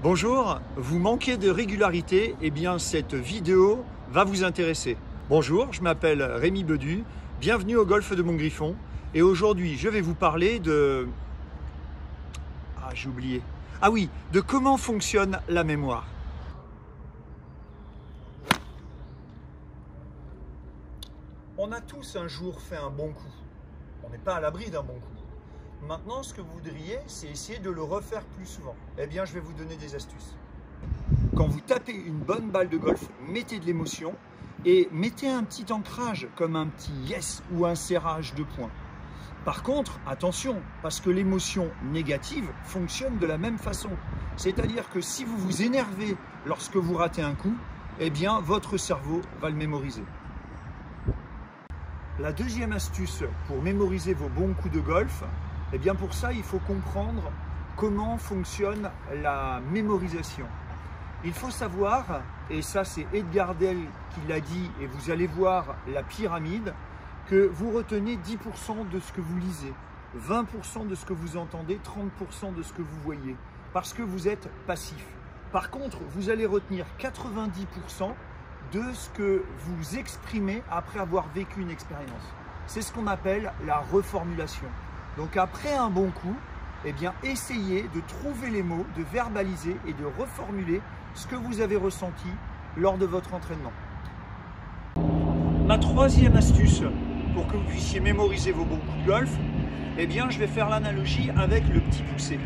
Bonjour, vous manquez de régularité, eh bien cette vidéo va vous intéresser. Bonjour, je m'appelle Rémi Bedu, bienvenue au golf de Montgriffon et aujourd'hui je vais vous parler de... j'ai oublié. Ah oui, de comment fonctionne la mémoire. On a tous un jour fait un bon coup, on n'est pas à l'abri d'un bon coup. Maintenant, ce que vous voudriez, c'est essayer de le refaire plus souvent. Eh bien, je vais vous donner des astuces. Quand vous tapez une bonne balle de golf, mettez de l'émotion et mettez un petit ancrage, comme un petit yes ou un serrage de poing. Par contre, attention, parce que l'émotion négative fonctionne de la même façon. C'est-à-dire que si vous vous énervez lorsque vous ratez un coup, eh bien, votre cerveau va le mémoriser. La deuxième astuce pour mémoriser vos bons coups de golf, eh bien pour ça, il faut comprendre comment fonctionne la mémorisation. Il faut savoir, et ça c'est Edgar Dell qui l'a dit, et vous allez voir la pyramide, que vous retenez 10% de ce que vous lisez, 20% de ce que vous entendez, 30% de ce que vous voyez, parce que vous êtes passif. Par contre, vous allez retenir 90% de ce que vous exprimez après avoir vécu une expérience. C'est ce qu'on appelle la reformulation. Donc après un bon coup, eh bien essayez de trouver les mots, de verbaliser et de reformuler ce que vous avez ressenti lors de votre entraînement. Ma troisième astuce pour que vous puissiez mémoriser vos bons coups de golf, eh bien je vais faire l'analogie avec le petit poucet.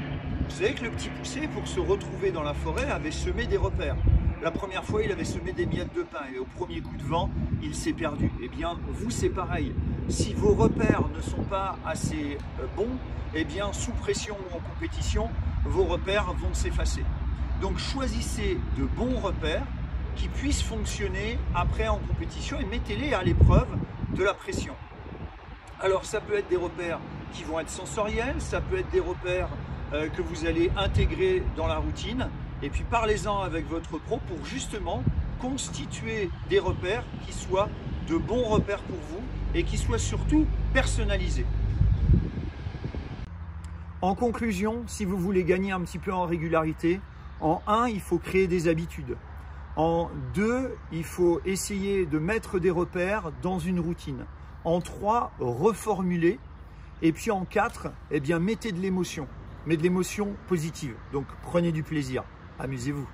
Vous savez que le petit poucet, pour se retrouver dans la forêt, avait semé des repères. La première fois, il avait semé des miettes de pain et au premier coup de vent, il s'est perdu. Eh bien, vous, c'est pareil. Si vos repères ne sont pas assez bons, eh bien, sous pression ou en compétition, vos repères vont s'effacer. Donc, choisissez de bons repères qui puissent fonctionner après en compétition et mettez-les à l'épreuve de la pression. Alors, ça peut être des repères qui vont être sensoriels, ça peut être des repères que vous allez intégrer dans la routine. Et puis parlez-en avec votre pro pour justement constituer des repères qui soient de bons repères pour vous et qui soient surtout personnalisés. En conclusion, si vous voulez gagner un petit peu en régularité, en 1, il faut créer des habitudes. En 2, il faut essayer de mettre des repères dans une routine. En 3, reformuler. Et puis en 4, eh bien, mettez de l'émotion, mais de l'émotion positive. Donc prenez du plaisir. Amusez-vous.